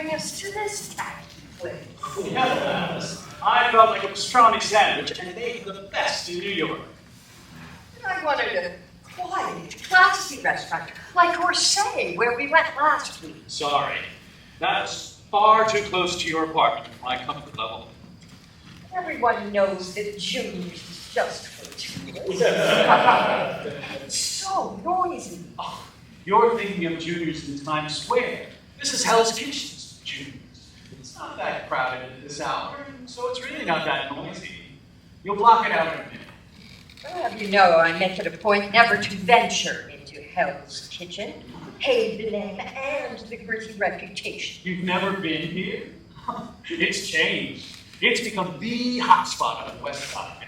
bring us to this tacky place? Yes, I felt like a pastrami sandwich, and they were the best in New York. I wanted a quiet, classy restaurant, like Orsay, where we went last week. Sorry, that's far too close to your apartment for my comfort level. Everyone knows that Junior's is just for tourists. So noisy. Oh, you're thinking of Junior's in Times Square. This is Hell's Kitchen's Junior's. It's not that crowded at this hour, so it's really not that noisy. You'll block it out in a minute. Well, you know, I make it a point never to venture into Hell's Kitchen. Hate the name and the gritty reputation. You've never been here? It's changed. It's become the hotspot on the West Side.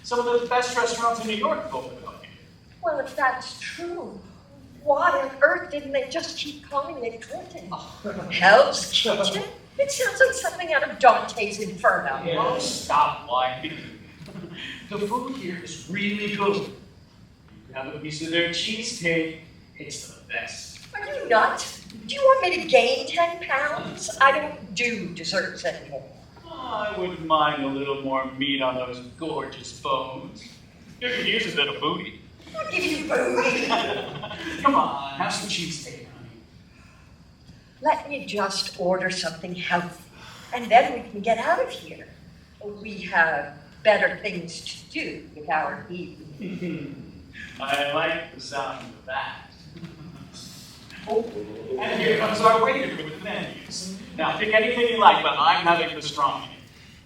Some of the best restaurants in New York have opened up here. Well, if that's true, why on earth didn't they just keep calling it Clinton? Oh. Hell's Kitchen? It sounds like something out of Dante's Inferno. Oh, stop lying. The food here is really good. You can have a piece of their cheesecake. It's the best. Are you nuts? Do you want me to gain 10 pounds? I don't do desserts anymore. I wouldn't mind a little more meat on those gorgeous bones. You could use a bit of booty. I'll give you booty. Come on, have some cheesecake, honey. Let me just order something healthy, and then we can get out of here. We have better things to do with our evening. I like the sound of that. Oh, and here comes our waiter with the menus. Now, pick anything you like, but I'm having pastrami.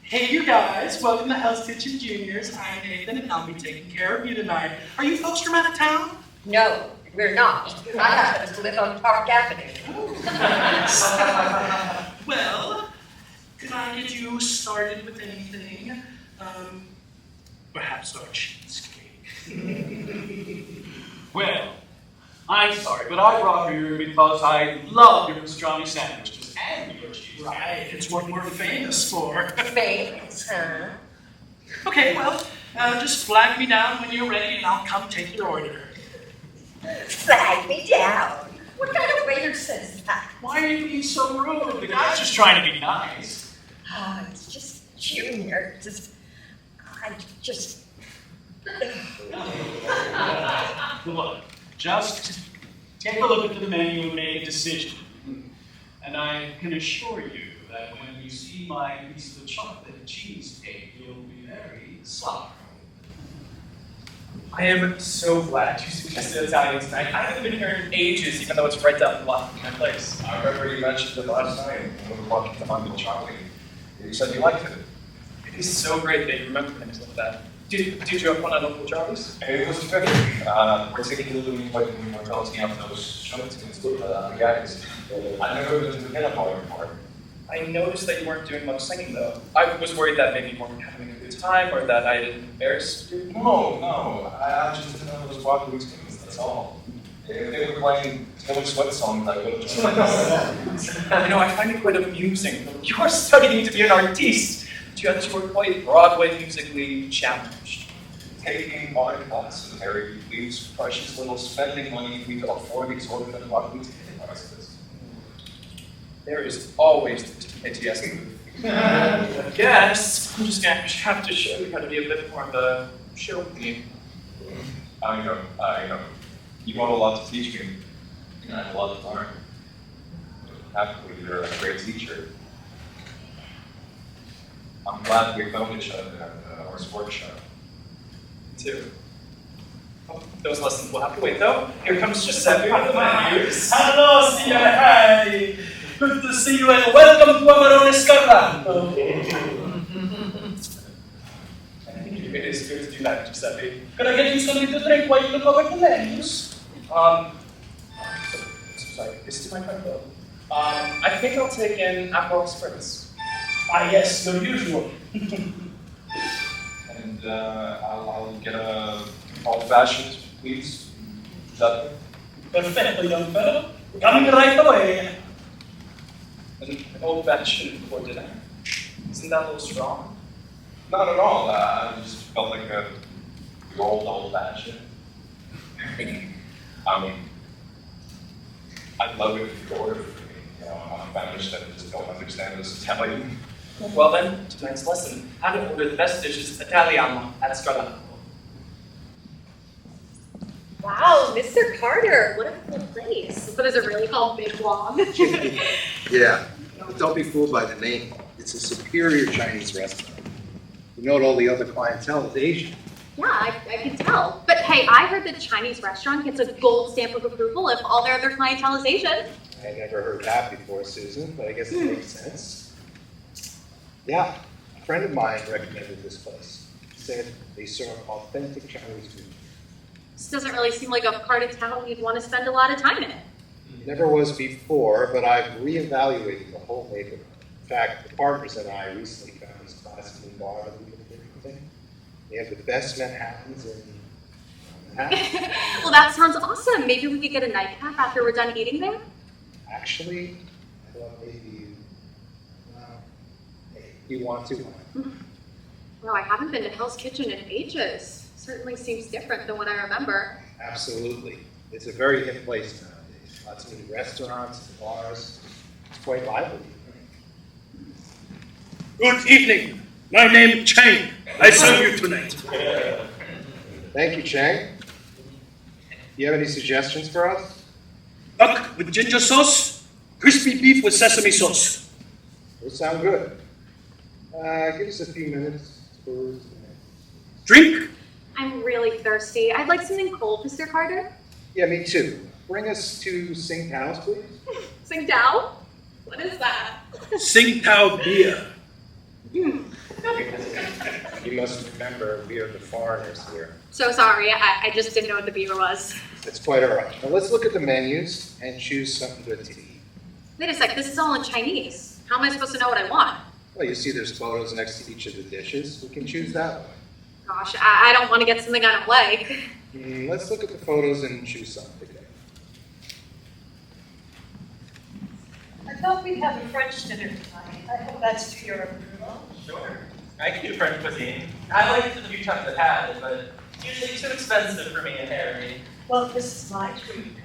Hey, you guys, welcome to Hell's Kitchen Juniors. I'm Nathan, and I'll be taking care of you tonight. Are you folks from out of town? No, we're not. I happen to live on Park Avenue. Well, can I get you started with anything? Perhaps our cheesecake. Well, I'm sorry, but I brought you here because I love your pastrami sandwiches and your cheese. Right, it's what we're famous for. Famous, huh? Okay, well, just flag me down when you're ready, and I'll come take your order. Flag me down. What kind of waiter says that? Why are you being so rude? The guy's just trying to be nice. Oh, it's just Junior. Look, just take a look at the menu and make a decision. And I can assure you that when you see my piece of chocolate cheesecake, you'll be very sorry. I am so glad you suggested Italian tonight. I haven't been here in ages, even though it's right down the block from my place. I remember you mentioned it last night when we were walking to Uncle Charlie. You said you liked it. It is so great that you remember things like that. Did you have fun at Uncle Charlie's? It was very particularly when we were talking about those shots against the guys. I never been to get up before. I noticed that you weren't doing much singing, though. I was worried that maybe you weren't having a good time, or that I didn't embarrass you. No. I just didn't know those Broadway tunes, that's all. If they were playing Taylor Swift songs, I would have just You know, I find it quite amusing. You are studying to be an artiste, yet you are quite Broadway musically challenged. taking art classes, Harry, leaves precious little spending money if we can afford exorbitant Broadway ticket prices. There is always the PTSD. I guess I'm just gonna have to show you how to be a bit more of a show with me. I know. You want a lot to teach me, and I have a lot to learn. Happily, you're a great teacher. I'm glad we found each other at our sports show. Me too. Oh, those lessons will have to wait though. Here comes Giuseppe with the menus. Hello, signore. Hi. Good to see you and welcome to Amarone Scarlato. It is good to do that, Giuseppe. Can I get you something to drink while you look over the menus? Sorry, this is my friend though. I think I'll take an Aperol Spritz. Ah, yes, your usual. And I'll get a old-fashioned, please. Is that Perfecto, young fellow. Coming right away. An old-fashioned for dinner. Isn't that a little strong? Not at all. I just felt like the old-fashioned. I'd love it if you could order for me. I'm famished and just don't understand this Italian. Well then, tonight's lesson, how to order the best dishes Italiano at Strada. Wow, Mr. Carter, what a cool place. But is it really called Big Wong? Yeah, but don't be fooled by the name. It's a superior Chinese restaurant. You note all the other clientele is Asian. Yeah, I can tell. But hey, I heard the Chinese restaurant gets a gold stamp of approval if all their other clientele is Asian. I never heard that before, Susan, but I guess it makes sense. Yeah, a friend of mine recommended this place. He said they serve authentic Chinese food. This doesn't really seem like a part of town you'd want to spend a lot of time in. Never was before, but I've reevaluated the whole neighborhood. In fact, the partners and I recently found this classic new bar that we've been frequenting. They have the best Manhattans in Manhattan. Well, that sounds awesome. Maybe we could get a nightcap after we're done eating there? Actually, I thought maybe you want to. Well, I haven't been to Hell's Kitchen in ages. Certainly seems different than what I remember. Absolutely. It's a very hip place nowadays. Lots of new restaurants, bars. It's quite lively. Good evening. My name is Chang. I serve you tonight. Thank you, Chang. Do you have any suggestions for us? Duck with ginger sauce, crispy beef with sesame sauce. Those sound good. Give us a few minutes to Drink? I'm really thirsty. I'd like something cold, Mr. Carter. Yeah, me too. Bring us to Sing Tao's, please. Sing Tao? What is that? Sing Tao beer. You must remember we are the foreigners here. So sorry, I just didn't know what the beer was. It's quite all right. Now let's look at the menus and choose something good to eat. Wait a sec, this is all in Chinese. How am I supposed to know what I want? Well, you see there's photos next to each of the dishes. We can choose that one. Gosh, I don't want to get something I don't like. Let's look at the photos and choose something. I thought we'd have a French dinner tonight. I hope that's to your approval. Sure. I can do French cuisine. I liked it the few times I've had it, but it's usually too expensive for me and Harry. Well, this is my treat.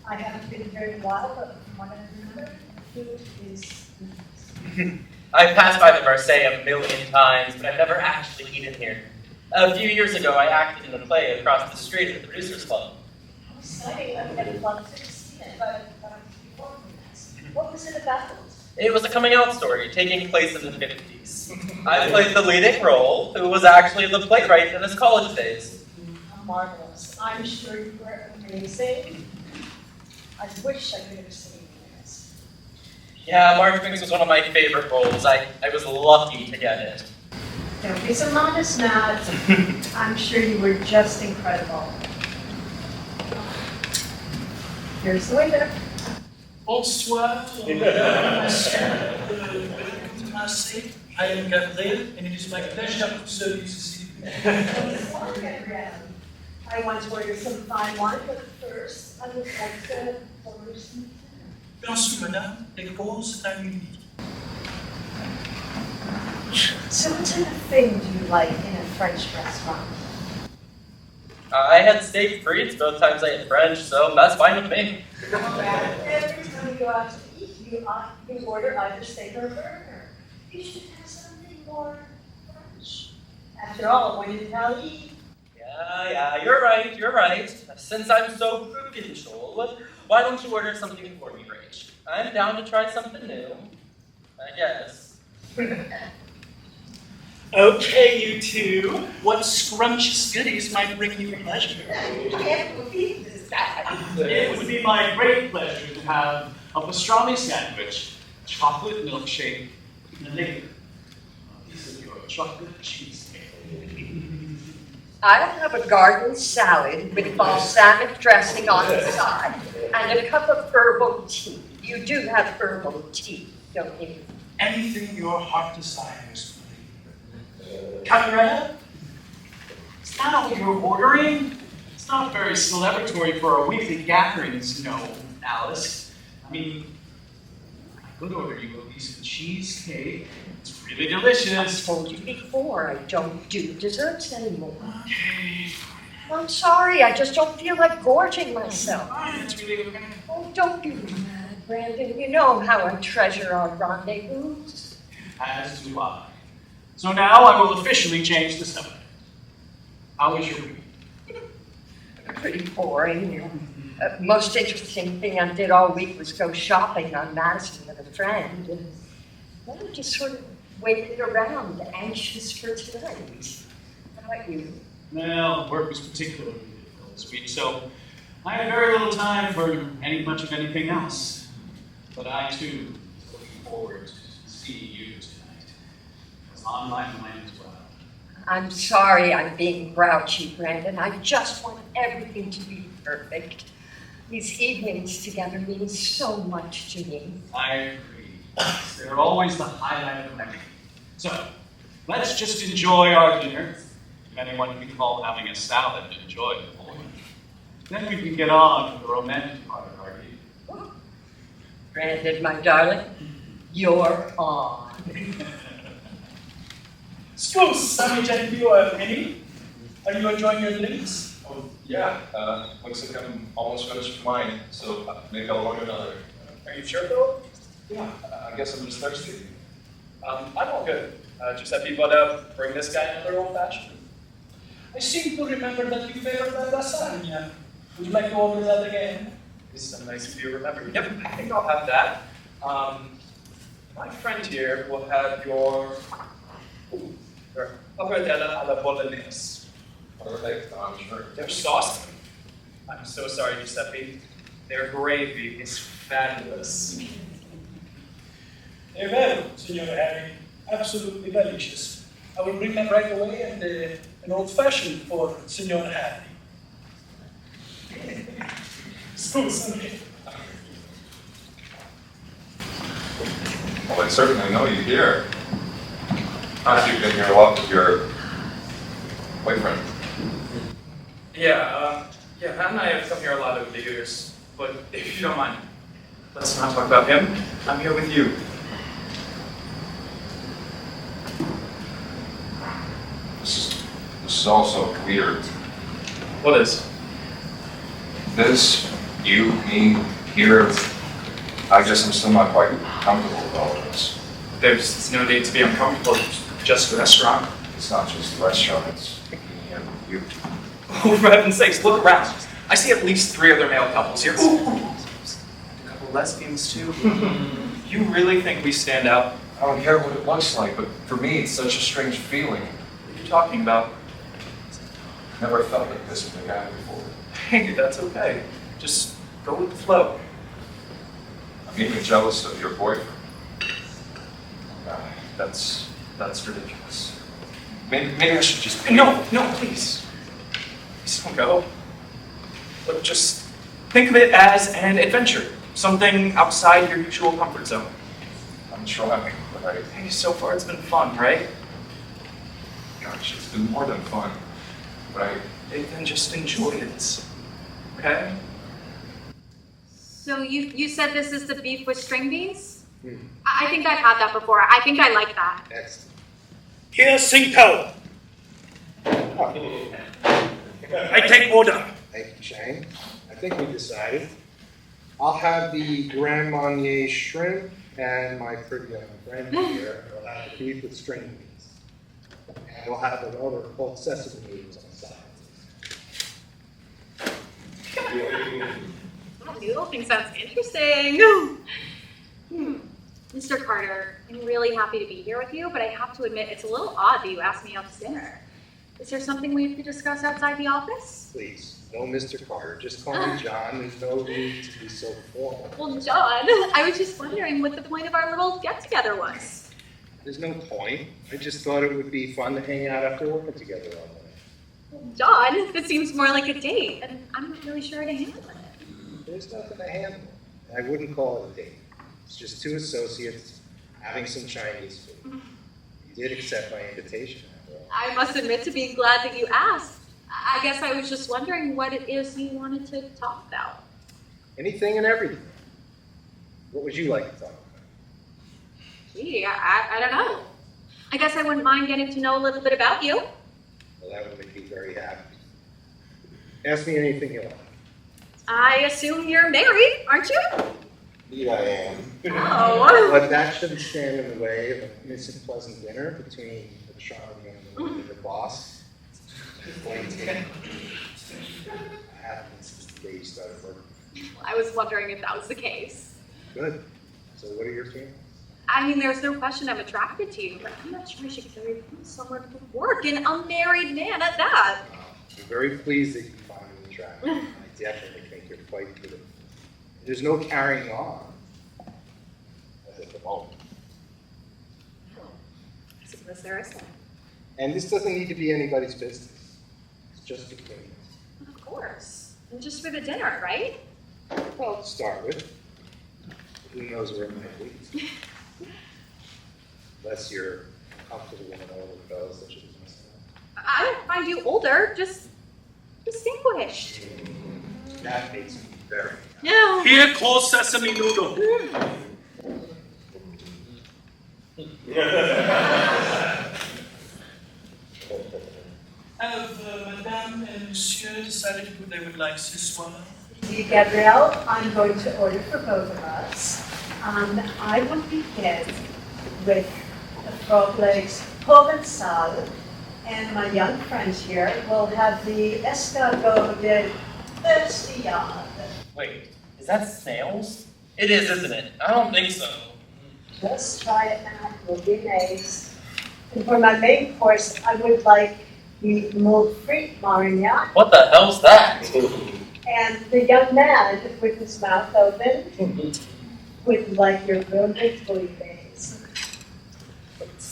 I haven't been very well, but from what I remember, food is nice. I've passed by the Marseille a million times, but I've never actually eaten here. A few years ago, I acted in a play across the street at the Producers Club. How exciting. I would have loved to see it, but before we asked, what was it about? It was a coming out story taking place in the 50s. I played the leading role, who was actually the playwright in his college days. How marvelous. I'm sure you were amazing. I wish I could have seen this. Yeah, Marchbanks was one of my favorite roles. I was lucky to get it. Don't be so modest, Matt. I'm sure you were just incredible. Here's the waiter. Bonsoir. Welcome to Marseille. I am Gabriel, and it is my pleasure to serve you this evening. I want to order some fine wine, but first I would like to order some dinner. Bien sûr, madame. Les courses à midi. So what kind of thing do you like in a French restaurant? I had steak frites both times I ate French, so that's fine with me. Every time you go out to eat, you order either steak or burger. You should have something more French. After all, when in Italy, Yeah, you're right. Since I'm so provincial, why don't you order something for me, Rach? I'm down to try something new. I guess. Okay, you two. What scrumptious goodies might bring you pleasure? I can't believe this. It would be my great pleasure to have a pastrami sandwich, a chocolate milkshake, and later, a piece of your chocolate cheesecake. I'll have a garden salad with balsamic dressing on the side and a cup of herbal tea. You do have herbal tea, don't you? Anything your heart desires. Camaretta? Is that all you're ordering? It's not very celebratory for a weekly gatherings, you know, Alice. I mean, I could order you a piece of cheesecake. It's really I delicious. told you before, I don't do desserts anymore. Okay, I'm sorry, I just don't feel like gorging myself. fine, it's really okay. Oh, don't be mad, Brandon, you know how I treasure our rendezvous. As do I. So now I will officially change the subject. How was your week? Pretty boring. Most interesting thing I did all week was go shopping on Madison with a friend. And then I just sort of waited around, anxious for tonight. How about you? Well, work was particularly difficult this week, so I had very little time for much of anything else. But I, too, was looking forward to seeing you tonight. It's on my mind as well. I'm sorry I'm being grouchy, Brandon. I just want everything to be perfect. These evenings together mean so much to me. I agree. They're always the highlight of my week. So, let's just enjoy our dinner. If anyone can call having a salad enjoyable. Then we can get on with the romantic part of our evening. Brandon, my darling, you're on. Spruce, Sammy Jen, you are Penny. Are you enjoying your drinks? Oh, yeah. Looks like I'm almost finished with mine, so maybe I'll order another. Are you sure, Bill? Yeah, I guess I'm just thirsty. I'm all good. Giuseppe, but bring this guy another old fashioned. I seem to remember that you favored the lasagna. Would you like to order that again? This is so nice of you to remember. Yep, I think I'll have that. My friend here will have your pappardelle alla bolognese. Perfect, I'm sure. They're saucy. I'm so sorry, Giuseppe. Their gravy is fabulous. Eh well, Signor Harry. Absolutely delicious. I will bring them right away and an old-fashioned for Signor Harry. Excuse me. Well, I certainly know you here. You've been here a lot with your boyfriend. Yeah, Matt and I have come here a lot over the years, but if you don't mind, let's not talk about him. I'm here with you. This is also weird. What is? This, you, me, here, I guess I'm still not quite comfortable with all of this. There's no need to be uncomfortable, it's just a restaurant. It's not just the restaurant, it's me and you. Oh, for heaven's sakes, look around. I see at least 3 other male couples here. Ooh, a couple lesbians too. You really think we stand out? I don't care what it looks like, but for me, it's such a strange feeling. What are you talking about? Never felt like this with a guy before. Hey, that's okay. Just go with the flow. I'm even jealous of your boyfriend. That's ridiculous. Maybe I should just... No, please. Please don't go. But just think of it as an adventure. Something outside your usual comfort zone. I'm trying, but Hey, so far it's been fun, right? gosh, it's been more than fun. But Then just enjoy it. Okay? So you said this is the beef with string beans? I think I've had that before. I think I like that. Excellent. Here's Cinco. I take order. Thank you, Shane. I think we decided. I'll have the Grand Marnier shrimp, and my pretty young friend here will have the beef with string beans. And we'll have another called sesame noodles on the side. That noodle thing sounds interesting. Mr. Carter, I'm really happy to be here with you, but I have to admit it's a little odd that you asked me out to dinner. Is there something we have to discuss outside the office? Please, no Mr. Carter. Just call me John. There's no need to be so formal. Well, John, I was just wondering what the point of our little get-together was. There's no point. I just thought it would be fun to hang out after working together all day. Well, John, this seems more like a date, and I'm not really sure how to handle it. There's nothing to handle. I wouldn't call it a date. It's just 2 associates having some Chinese food. You did accept my invitation, after all. I must admit to being glad that you asked. I guess I was just wondering what it is you wanted to talk about. Anything and everything. What would you like to talk about? Gee, I don't know. I guess I wouldn't mind getting to know a little bit about you. Well, that would make me very happy. Ask me anything you want. I assume you're married, aren't you? Indeed I am. Oh. But that shouldn't stand in the way of a innocent, pleasant dinner between the charming and the boss. I haven't since the day you started working. I was wondering if that was the case. Good. So what are your feelings? I mean, there's no question I'm attracted to you, but I'm not sure I should carry someone to work, an unmarried man at that. I'm very pleased that you find me attractive. I definitely think you're quite good. There's no carrying on as at the moment. I suppose there isn't. And this doesn't need to be anybody's business. It's just between us. Of course. And just for the dinner, right? Well, to start with. Who knows where it might lead? Unless you're comfortable with an older fellow such as myself. I don't find you older, just distinguished. That makes me very No. Here, cold sesame noodle. Have Madame and Monsieur decided who they would like ce soir? Gabrielle, I'm going to order for both of us. I will begin with the frog legs provençal, and my young friend here will have the escargot de Persillade. Wait, is that snails? It is, isn't it? I don't think so. Just try it now, you'll be amazed. And for my main course, I would like the mole frite marignac, What the hell's that? and the young man with his mouth open would like your brilliant bouillabaisse.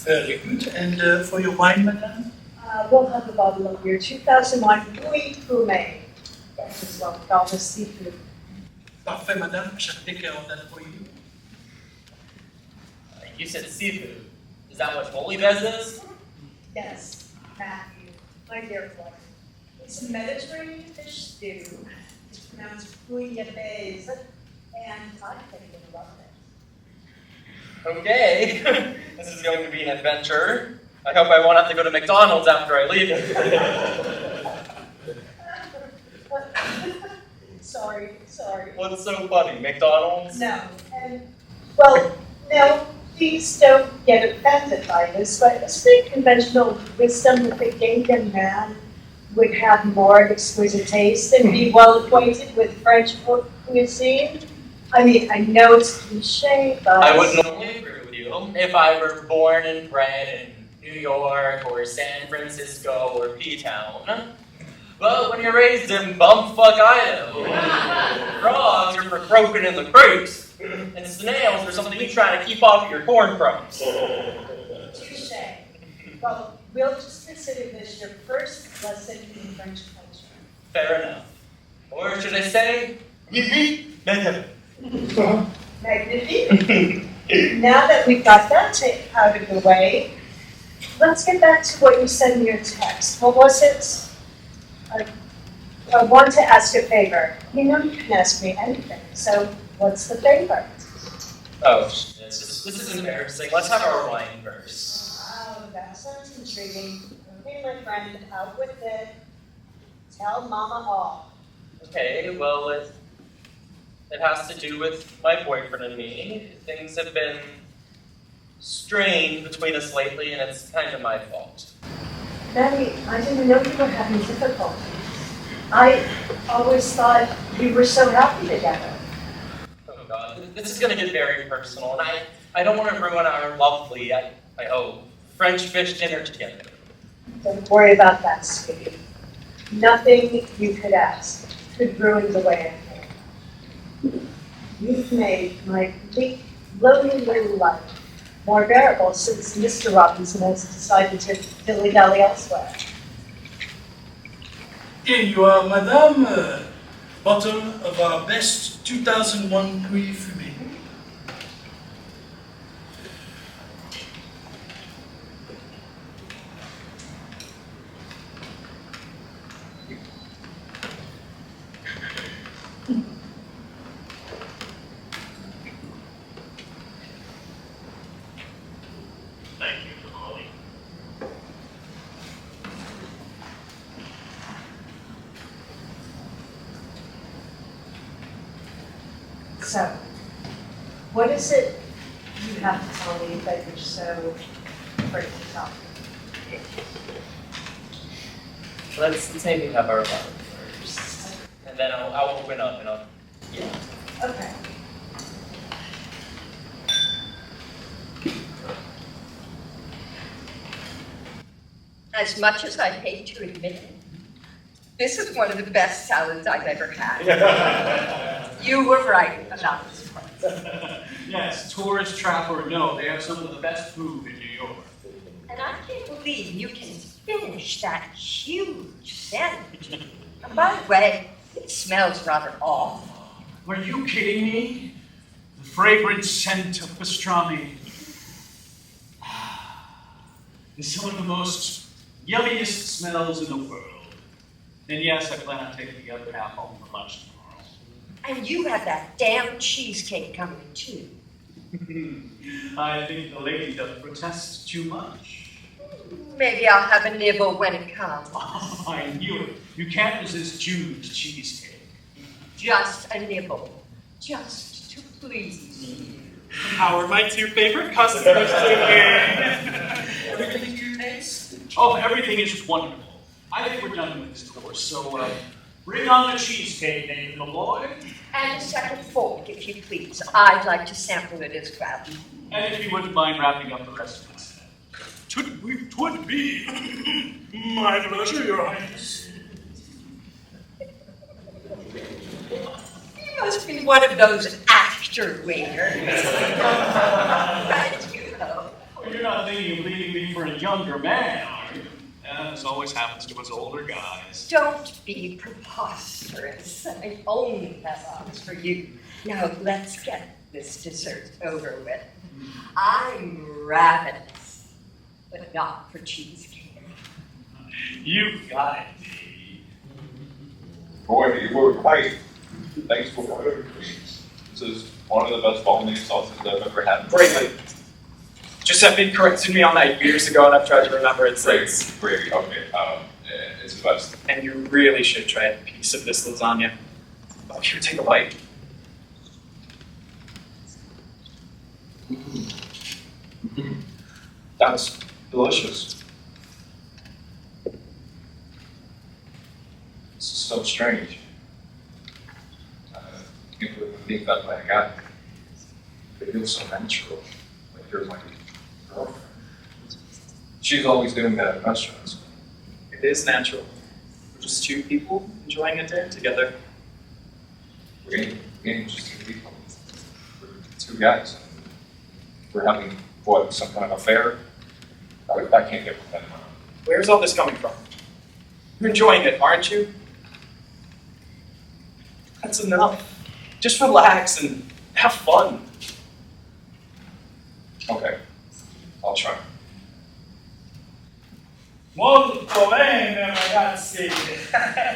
Very good. And for your wine, Madame? We'll have a bottle of your 2001 Louis Fumé. That is what we call the seafood. Parfait, Madame. I shall take care of that for you. You said seafood. Is that what bouillabaisse is? Yes, Matthew, my dear boy. It's a Mediterranean fish stew. It's pronounced bouillabaisse, and I think you'll love it. Okay. This is going to be an adventure. I hope I won't have to go to McDonald's after I leave. Sorry. What's so funny? McDonald's? No, and, well, no, please don't get offended by this, but it's the conventional wisdom that the Gingham man would have more exquisite taste and be well acquainted with French cuisine. I mean, I know it's cliche, but... I wouldn't only agree with you if I were born and bred in New York or San Francisco or P-Town. But when you're raised in bumfuck Idaho, frogs are for croaking in the creeks, and snails are something you try to keep off of your corn crumbs. Touche. Well, we'll just consider this your first lesson in French culture. Fair enough. Or should I say, magnifique. Magnifique. Now that we've got that out of the way, let's get back to what you said in your text. What was it? I want to ask a favor. You know you can ask me anything, so what's the favor? Oh, this is embarrassing. Let's have our wine first. Oh, that sounds intriguing. Okay, my friend, out with it. Tell Mama all. Okay, well, it has to do with my boyfriend and me. Things have been strained between us lately, and it's kind of my fault. Betty, I didn't know you were having difficulties. I always thought you were so happy together. Oh God, this is going to get very personal, and I don't want to ruin our lovely, I hope, French fish dinner together. Don't worry about that, sweetie. Nothing you could ask could ruin the way I feel. You've made my big, lonely little life more bearable since Mr. Robinson has decided to dilly-dally elsewhere. Here you are, Madame. Bottle of our best 2001 Louis Fumé. Thank you for calling. So, What is it you have to tell me that you're so afraid to tell me? Let's maybe have our fun first. And then I'll open up and yeah. Okay. As much as I hate to admit it, this is one of the best salads I've ever had. You were right about this place. Yes, tourist trap or no, they have some of the best food in New York. And I can't believe you can finish that huge sandwich. And by the way, it smells rather off. Are you kidding me? The fragrant scent of pastrami is some of the most yummiest smells in the world. And yes, I plan on taking the other half home for lunch tomorrow. And you have that damn cheesecake coming too. I think the lady does protest too much. Maybe I'll have a nibble when it comes. Oh, I knew it. You can't resist June's cheesecake. Just a nibble. Just to please you. How are my two favorite customers doing? Everything you taste? Oh, everything is wonderful. I think we're done with this course, so bring on the cheesecake, Nathan, the boy. And a second fork, if you please. I'd like to sample it as well. And if you wouldn't mind wrapping up the rest of us. Twould be my pleasure, Your Highness. You must be one of those actor waiters. Right, you know. Well, you're not thinking of leaving me for a younger man, are you? This always happens to us older guys. Don't be preposterous. I only have eyes for you. Now, let's get this dessert over with. I'm ravenous, but not for cheesecake. You got it, baby. Boy, you were right. Thanks for ordering. This is one of the best bolognese sauces I've ever had. Greatly. Giuseppe corrected me on that years ago, and I've tried to remember it since. Great. Okay. It's the best. And you really should try a piece of this lasagna. Oh, here, take a bite. That's delicious. This is so strange. I can't believe I think that's what I got. It feels so natural. Like you're my girlfriend. She's always doing that at restaurants. It is natural. We're just two people enjoying a dinner together. We ain't just two people. We're two guys. We're having, what, some kind of affair? I can't get with that. Where's all this coming from? You're enjoying it, aren't you? That's enough. Just relax and have fun. Okay. I'll try. Molto bene, ragazzi.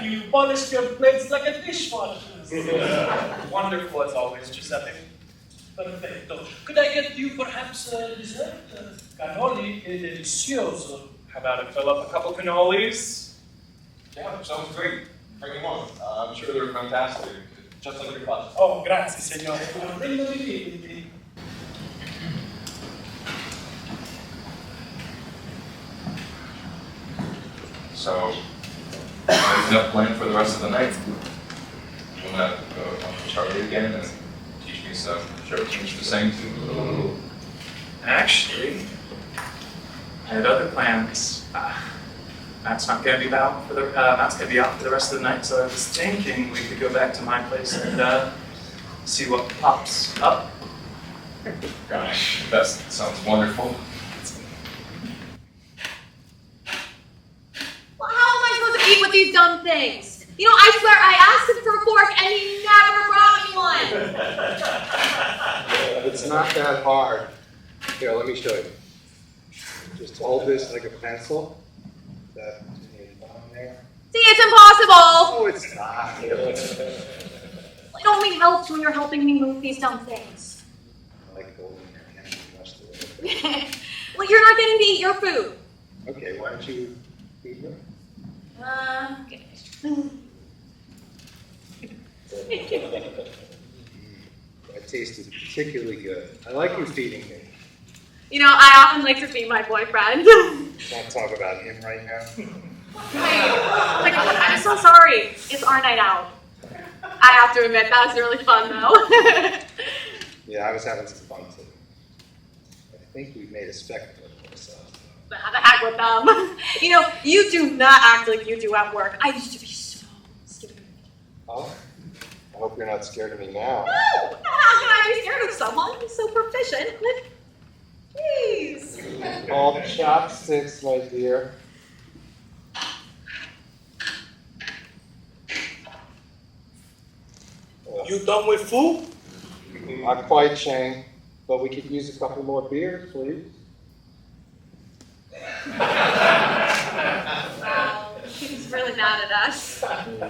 You polished your plates like a dishwasher. Wonderful as always, Giuseppe. Perfetto. Could I get you perhaps a dessert? Cannoli è delicioso. How about I fill up a couple cannolis? Yeah, sounds great. Bring them on. I'm sure they're fantastic. Just like your class. Oh, grazie, signore. Prendomi lì. So, what is that plan for the rest of the night? You want to go to Charlie again and teach me some show tunes to sing to? Actually, I had other plans. Matt's not gonna be out for the rest of the night, so I was thinking we could go back to my place and see what pops up. Gosh, that sounds wonderful. Well, how am I supposed to eat with these dumb things? You know, I swear I asked him for a fork and he never brought me one. It's not that hard. Here, let me show you. Just hold this like a pencil. That on there. See, it's impossible. Oh, it's not. It only helps when you're helping me move these dumb things. I like holding your hand and touch the Well, you're not getting to eat your food. Okay, why don't you eat it? Okay. That's tasted particularly good. I like you feeding me. You know, I often like to feed my boyfriend. Can't talk about him right now. Like, I'm so sorry. It's our night out. I have to admit, that was really fun, though. Yeah, I was having some fun too. I think we've made a spectacle of ourselves. The heck with them. You know, you do not act like you do at work. I used to be so scared. Oh, I hope you're not scared of me now. No! How can I be scared of someone who's so proficient with cheese? All chopsticks, my dear. You done with food? Not quite, Shane, but we could use a couple more beers, please. Wow, he's really mad at us.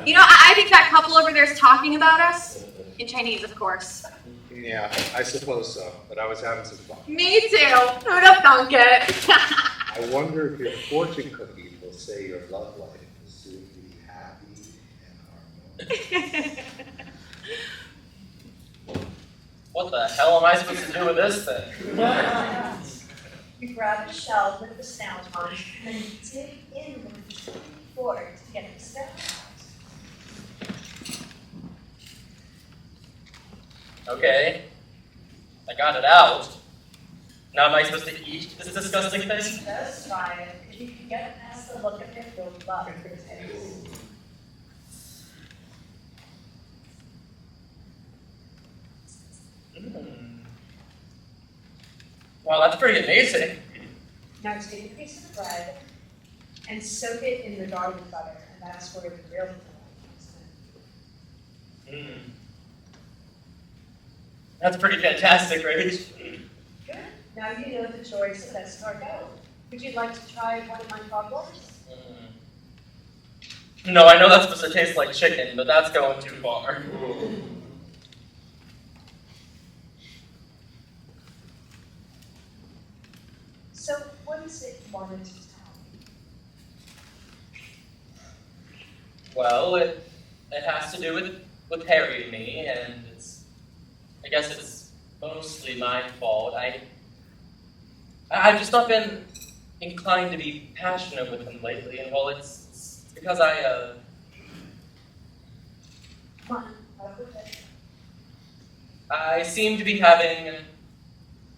You know, I think that couple over there is talking about us. In Chinese, of course. Yeah, I suppose so, but I was having some fun. Me too. Who'd have thunk it? I wonder if your fortune cookies will say your love life will soon be happy and harmonious. What the hell am I supposed to do with this thing? You grab a shell with the snout on it and then dig in with the tiny fork to get the snout out. Okay, I got it out. Now am I supposed to eat this disgusting thing? Just try it. If you can get past the look of it, you'll love it. Wow, that's pretty amazing. Now take a piece of bread and soak it in the garlic butter, and that's where the real delight comes in. That's pretty fantastic, right? Good. Now you know the choice of escargot. Would you like to try one of my problems? No, I know that's supposed to taste like chicken, but that's going too far. So, what is it you wanted to tell me? Well, it has to do with Harry and me, and I guess it's mostly my fault. I've just not been inclined to be passionate with him lately, and well, it's because Come on, out with it. I seem to be having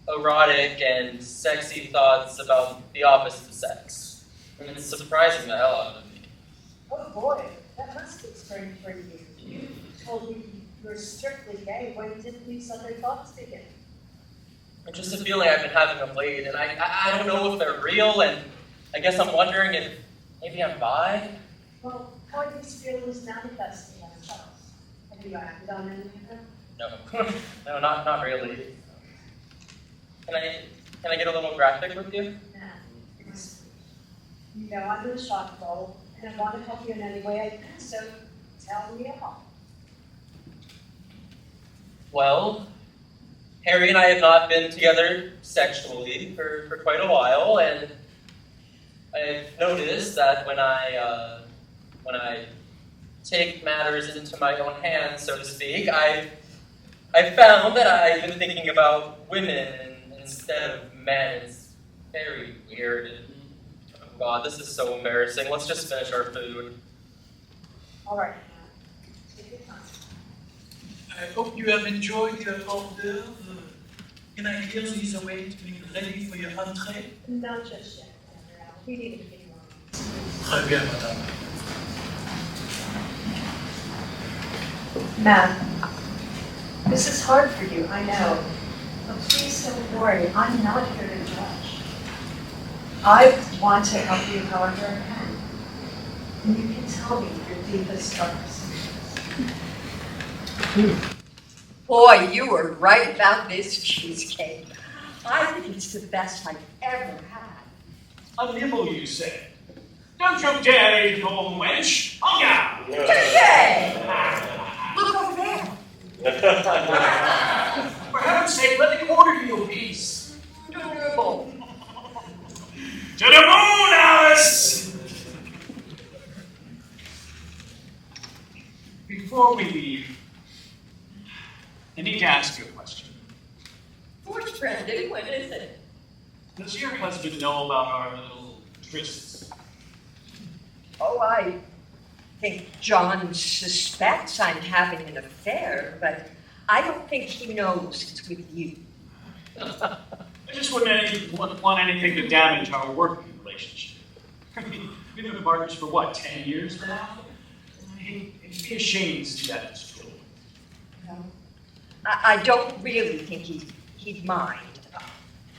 erotic and sexy thoughts about the opposite sex. And it's surprising the hell out of me. Oh boy, that must be strange for you. You told me you were strictly gay. When did these other thoughts begin? It's just a feeling I've been having of late, and I don't know if they're real, and I guess I'm wondering if maybe I'm bi? Well, how are these feelings manifesting themselves? Have you acted on any of them? No. No, not really. Can I get a little graphic with you? Nah. You know, I'm in a shock bowl, and I want to help you in any way I can, so tell me all. Well, Harry and I have not been together sexually for quite a while, and I've noticed that when I take matters into my own hands, so to speak, I've found that I've been thinking about women instead of men. It's very weird. And, oh God, this is so embarrassing. Let's just finish our food. All right, now, take your time. I hope you have enjoyed your hors d'oeuvre. Can I hear these awaiting ready for your entrée? Not just yet, General. We need a few more. Très bien, madame. Ma'am, this is hard for you, I know. But please don't worry, I'm not here to judge. I want to help you however I can. And you can tell me your deepest struggles. Boy, you were right about this cheesecake. I think it's the best I've ever had. A nibble, you say? Don't you dare eat it all, wench! Oh, yeah! Touché! Look over there. For heaven's sake, let me order you a piece. Adorable. To the moon, Alice! Before we leave, I need to ask you a question. Of course, Brendan, what is it? Does your husband know about our little trysts? Oh, I think John suspects I'm having an affair, but I don't think he knows it's with you. I just wouldn't want anything to damage our working relationship. I mean, we've been partners for what, 10 years now? It'd be a shame to see that destroyed. I don't really think he'd mind.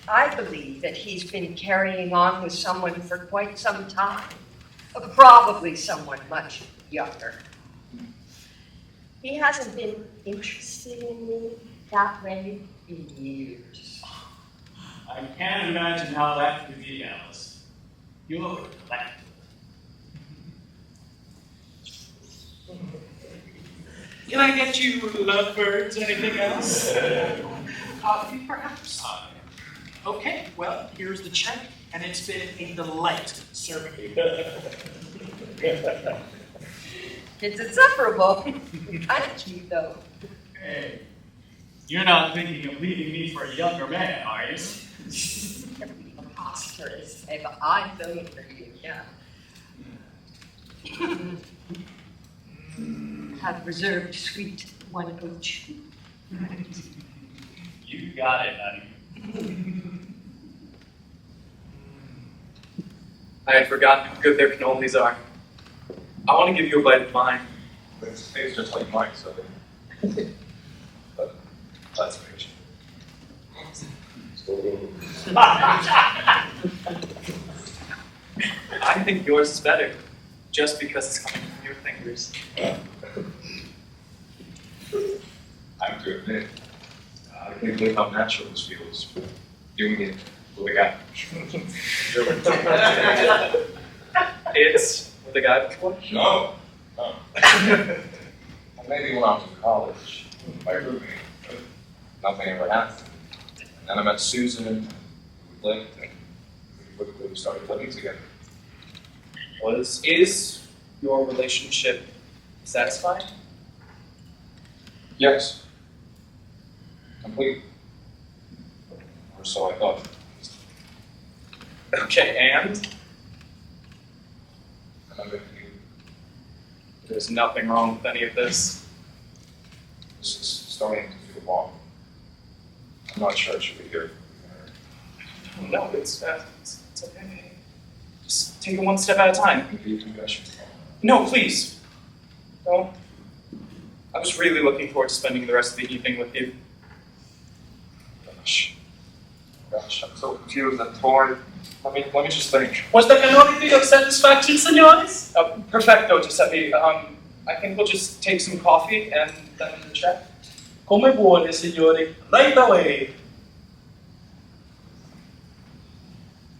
I believe that he's been carrying on with someone for quite some time. Probably someone much younger. He hasn't been interested in me that way in years. I can't imagine how that could be, Alice. You're collected. Can I get you lovebirds? Anything else? Coffee, perhaps? Okay, well, here's the check, and it's been a delight serving you. It's insufferable. Kind of cute, though. Hey, you're not thinking of leaving me for a younger man, are you? Preposterous. If I don't for you, yeah. Have reserved suite 102. You got it, honey. I had forgotten how good their cannolis are. I want to give you a bite of mine. But it tastes just like mine, so. But that's amazing. I think yours is better, just because it's coming from your fingers. I have to admit, I can't believe how natural this feels. Doing it with a guy. It's with a guy before? No. Maybe when I was in college, my roommate, but nothing ever happened. And then I met Susan, and we clicked, and we quickly started living together. Is your relationship satisfying? Yes. Complete. Or so I thought. Okay, and? And I'm with you. There's nothing wrong with any of this. This is starting to feel wrong. I'm not sure I should be here. No, it's okay. Just take it one step at a time. Complete confession. No, please. No. I was really looking forward to spending the rest of the evening with you. Gosh, I'm so confused and torn. Let me just think. Was the cannoli to your satisfaction, senores? Perfecto, Giuseppe. I think we'll just take some coffee and then check. Come vuole, signori. Right away.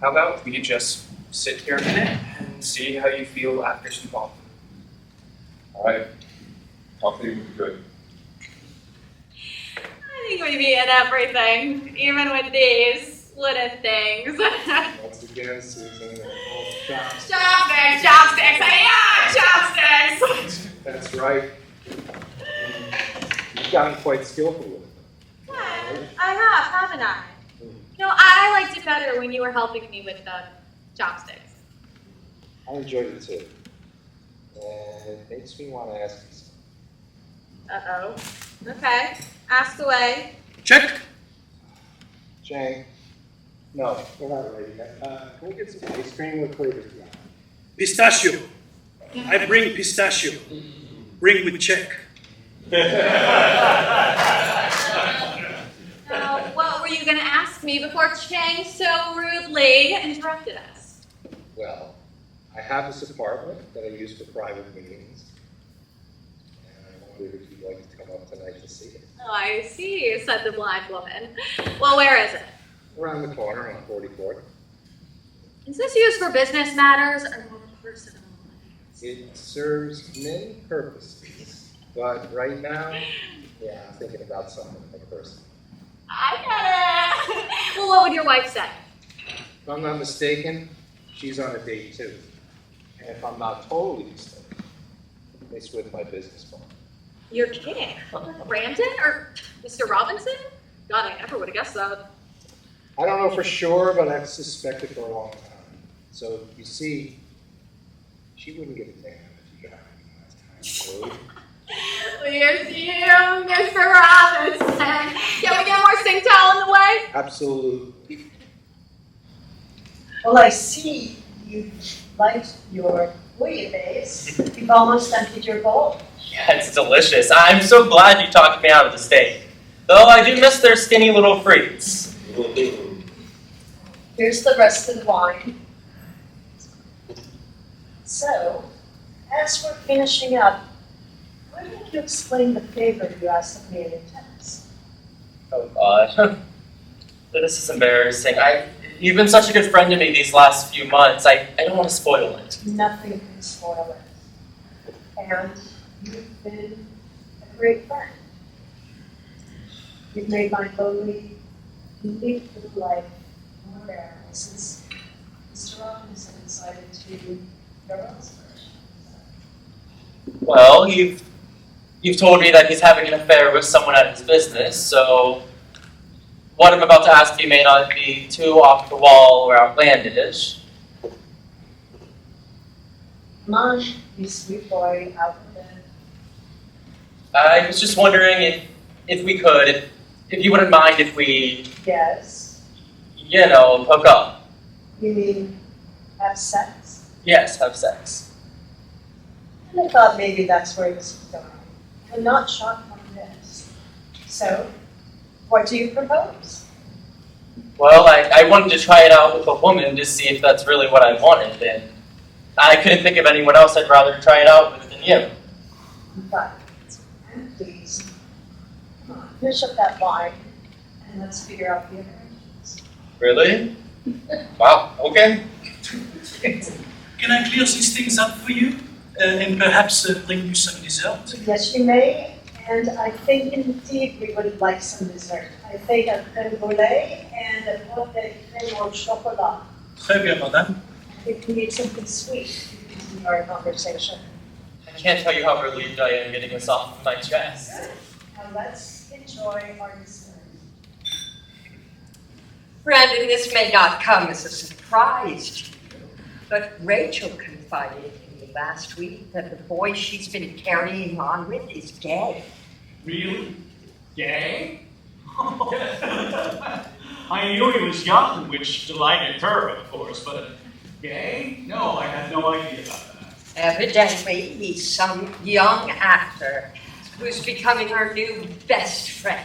How about we just sit here a minute and see how you feel after some coffee? All right. Coffee would be good. I think we beat everything, even with these little things. Once again, Susan, all shots. Chopsticks, chopsticks, yeah, chopsticks! That's right. You've gotten quite skillful with it. Yeah, I have, haven't I? No, I liked it better when you were helping me with the chopsticks. I enjoyed it too. And it makes me want to ask you something. Uh-oh. Okay, ask away. Check. Jane? No, we're not ready yet. Can we get some ice cream with flavors? Pistachio. I bring pistachio. Bring with check. Now, what were you going to ask me before Chang so rudely interrupted us? Well, I have this apartment that I use for private meetings. And I wondered if you'd like to come up tonight to see it. Oh, I see, said the blind woman. Well, where is it? Around the corner on 44th. Is this used for business matters or more personal? It serves many purposes. But right now, yeah, I'm thinking about something like personal. I get it. Well, what would your wife say? If I'm not mistaken, she's on a date too. And if I'm not totally mistaken, it's with my business partner. You're kidding. Brandon or Mr. Robinson? God, I never would have guessed that. I don't know for sure, but I've suspected for a long time. So you see, she wouldn't give a damn if you got me last time. Here's you, Mr. Robinson. Can we get more Singtel in the way? Absolutely. Well, I see you liked your bouillabaisse. You've almost emptied your bowl. Yeah, it's delicious. I'm so glad you talked me out of the steak. Though I do miss their skinny little frites. Here's the rest of the wine. So, as we're finishing up, why don't you explain the favor you asked of me in a text? Oh God. This is embarrassing. You've been such a good friend to me these last few months. I don't want to spoil it. Nothing can spoil it. And you've been a great friend. You've made my lonely, unique little life more bearable since Mr. Robinson decided to go elsewhere. Well, you've told me that he's having an affair with someone at his business, so what I'm about to ask you may not be too off the wall or outlandish. Come on, you sweet boy, out of bed. I was just wondering if we could, if you wouldn't mind if we, Yes. Hook up. You mean have sex? Yes, have sex. And I thought maybe that's where this was going. I'm not shocked on this. So, what do you propose? Well, I wanted to try it out with a woman to see if that's really what I wanted, and I couldn't think of anyone else I'd rather try it out with than you. But, and please, come on, finish up that wine, and let's figure out the arrangements. Really? Wow, okay. Can I clear these things up for you? And perhaps bring you some dessert? Yes, you may, and I think indeed we would like some dessert. I think a crème brûlée and a pot de crème au chocolat. Très bien, madame. I think we need something sweet to continue our conversation. I can't tell you how relieved I am getting this off of my chest. Now let's enjoy our dessert. Brandon, this may not come as a surprise to you, but Rachel confided in me last week that the boy she's been carrying on with is gay. Really? Gay? I knew he was young, which delighted her, of course, but gay? No, I had no idea about that. Evidently, he's some young actor who's becoming our new best friend.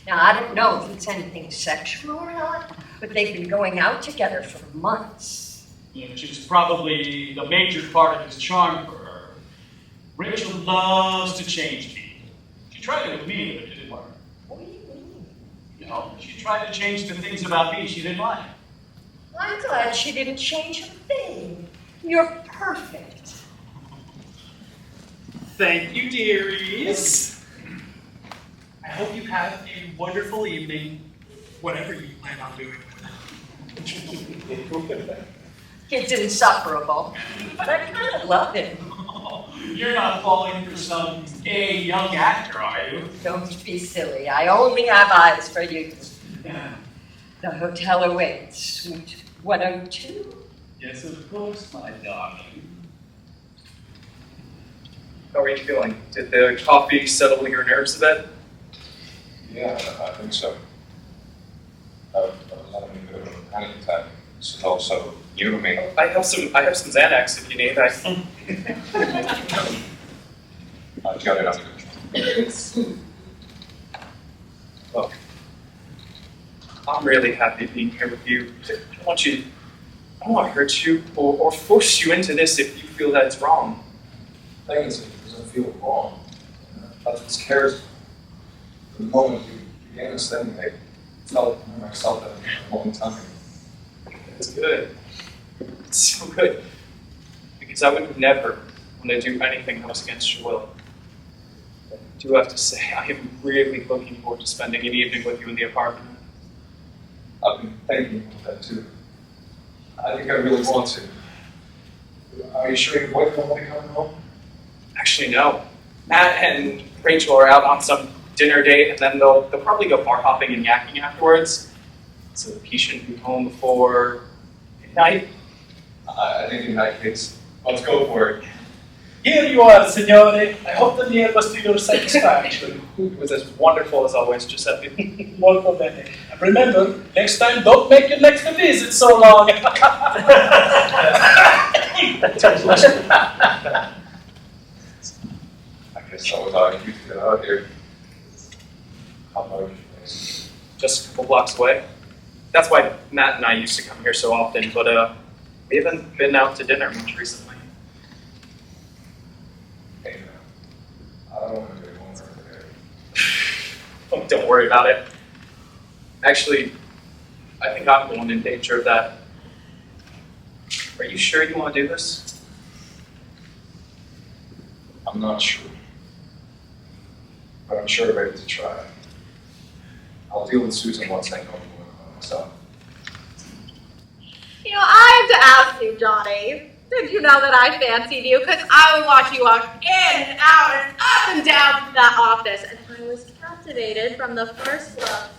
Now, I don't know if it's anything sexual or not, but they've been going out together for months. Which is probably the major part of his charm for her. Rachel loves to change people. She tried it with me, but it didn't work. What do you mean? She tried to change the things about me she didn't like. I'm glad she didn't change a thing. You're perfect. Thank you, dearies. I hope you have a wonderful evening, whatever you plan on doing. Kid's insufferable, but I kind of love him. You're not falling for some gay young actor, are you? Don't be silly. I only have eyes for you. The hotel awaits, suite 102. Yes, of course, my darling. How are you feeling? Did the coffee settle your nerves a bit? Yeah, I think so. I was having a bit of a panic attack. It's also new to me. I have some Xanax if you need. I've got it under control. Look, I'm really happy being here with you. I don't want to hurt you or force you into this if you feel that it's wrong. The thing is, it doesn't feel wrong. That's what scares me. The moment you began this thing, I felt myself that a long time. It's good. It's so good. Because I would never want to do anything that was against your will. I do have to say, I am really looking forward to spending an evening with you in the apartment. I've been thinking about that too. I think I really want to. Are you sure your boyfriend will be coming home? Actually, no. Matt and Rachel are out on some dinner date, and then they'll probably go bar hopping and yakking afterwards. So he shouldn't be home before midnight. I think in that case, let's go for it. Here you are, signore. I hope the meal was to your satisfaction. Food was as wonderful as always, Giuseppe. Molto bene. And remember, next time don't make your next visit so long. I guess I was talking to get out here. How far is your place? Just a couple blocks away. That's why Matt and I used to come here so often, but we haven't been out to dinner much recently. Hey, man. I don't want to be home today. Oh, don't worry about it. Actually, I think I'm the one in danger of that. Are you sure you want to do this? I'm not sure. But I'm sure ready to try. I'll deal with Susan once I know more about myself. You know, I have to ask you, Johnny. Did you know that I fancied you? Because I would watch you walk in and out and up and down that office, and I was captivated from the first look.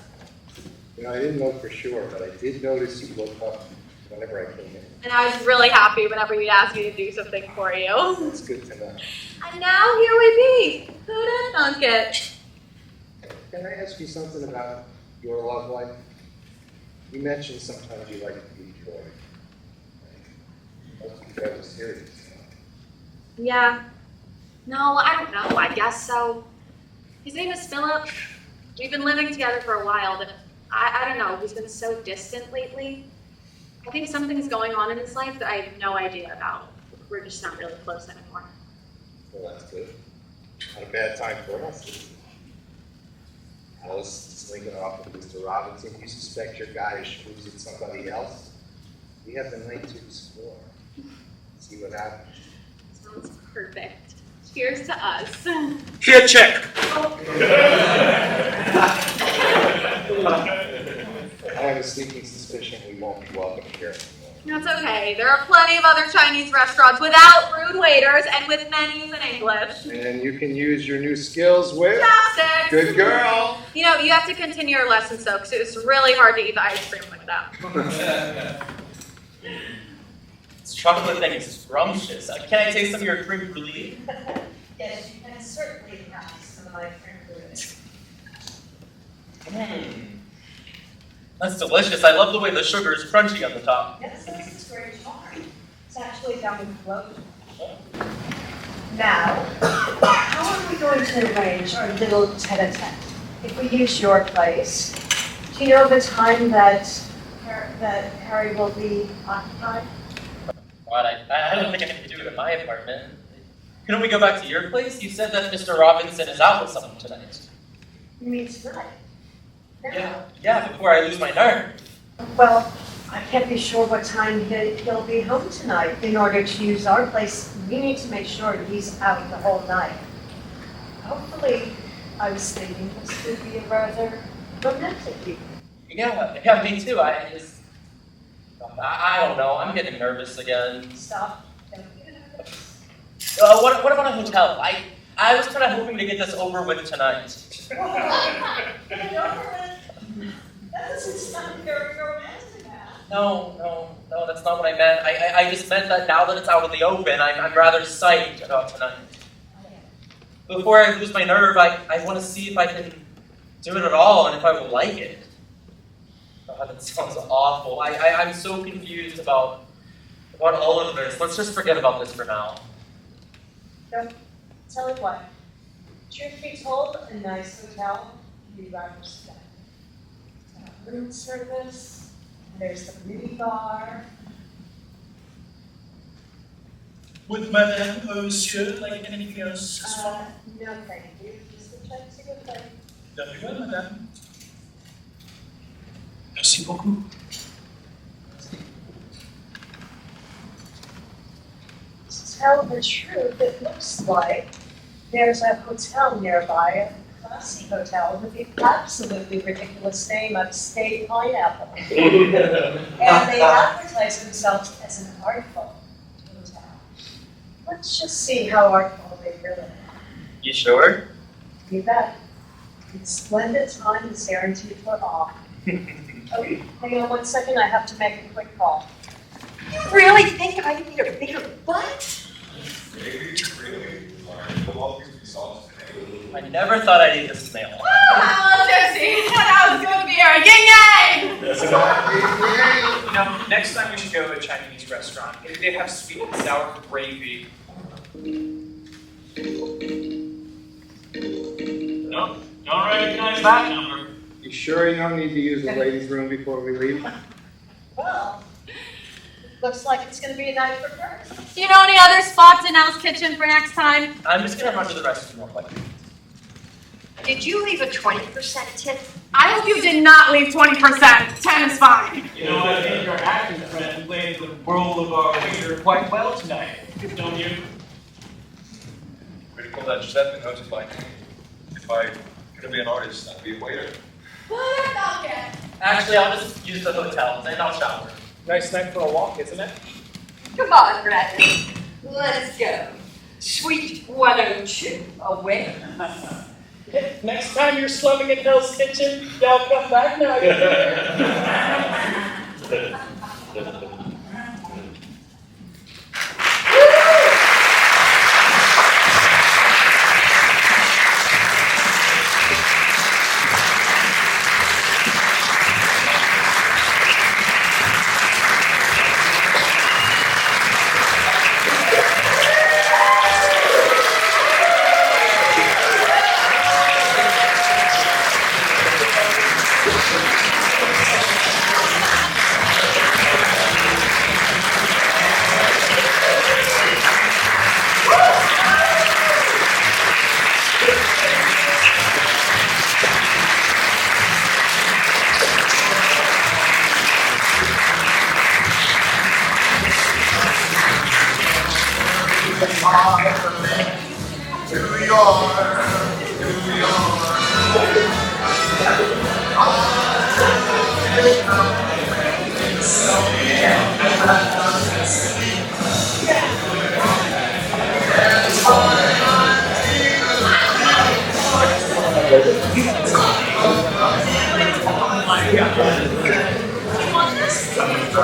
You know, I didn't know for sure, but I did notice you woke up whenever I came in. And I was really happy whenever we'd ask you to do something for you. It's good to know. And now here we be. Who'da thunk it? Can I ask you something about your love life? You mentioned sometimes you like to be joy. Most of you guys are serious. Yeah. No, I don't know. I guess so. His name is Philip. We've been living together for a while, but I don't know. He's been so distant lately. I think something's going on in his life that I have no idea about. We're just not really close anymore. Well, that's good. Not a bad time for us. Is it? Alice slinking off with Mr. Robinson. You suspect your guy is schmoozing somebody else? We have the night to explore. See what happens. Sounds perfect. Cheers to us. Here, check. I have a sneaking suspicion we won't be welcome here anymore. That's okay. There are plenty of other Chinese restaurants without rude waiters and with menus in English. And you can use your new skills with? Chopsticks! Good girl! You know, you have to continue your lessons though, because it's really hard to eat the ice cream like that. This chocolate thing is scrumptious. Can I taste some of your creme brulee? Yes, you can certainly have some of my creme brulee. That's delicious. I love the way the sugar is crunchy on the top. Yes, this is very charming. It's actually down the float. Now, how are we going to arrange our little tete-a-tete? If we use your place, do you know the time that Harry will be occupied? God, I don't think I can do it in my apartment. Couldn't we go back to your place? You said that Mr. Robinson is out with someone tonight. You mean tonight? No. Yeah, before I lose my nerve. Well, I can't be sure what time he'll be home tonight. In order to use our place, we need to make sure he's out the whole night. Hopefully, I was thinking this could be a rather romantic evening. Yeah, me too. I don't know. I'm getting nervous again. Stop. Don't get nervous. What about a hotel? I was kind of hoping to get this over with tonight. Get over it. That doesn't sound very romantic, Al. No, that's not what I meant. I just meant that now that it's out in the open, I'm rather psyched about tonight. Before I lose my nerve, I want to see if I can do it at all and if I will like it. God, that sounds awful. I'm so confused about all of this. Let's just forget about this for now. Tell you what, truth be told, a nice hotel can be rather spec. Room service, there's the mini bar. Would madame or monsieur like anything else this morning? No, thank you. Just a fancy good thing. Very well, madame. Merci beaucoup. To tell the truth, it looks like there's a hotel nearby, a classy hotel with the absolutely ridiculous name of State Pineapple. And they advertise themselves as an artful hotel. Let's just see how artful they really are. You sure? You bet. It's splendid time is guaranteed for all. Okay, hang on 1 second, I have to make a quick call. You really think I need a bigger butt? I never thought I'd eat this snail. Oh, Josie, that was good beer. Ying yang! You know, next time we should go to a Chinese restaurant. Maybe they have sweet and sour gravy. Nope, don't recognize that number. You sure you don't need to use the ladies' room before we leave? Well, looks like it's gonna be a night for first. Do you know any other spots in Al's kitchen for next time? I'm just gonna run to the restroom real quick. Did you leave a 20% tip? I hope you did not leave 20%. 10 is fine. You know, I think our acting friend played the role of our waiter quite well tonight, don't you? Pretty cool that Giuseppe notified me. If I could be an artist, I'd be a waiter. Actually, I'll just use the hotel and I'll shower. Nice night for a walk, isn't it? Come on, Bradley. Let's go. Suite 102, away. Next time you're slumming in Hell's Kitchen, y'all come back now.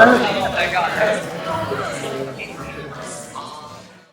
Oh my God.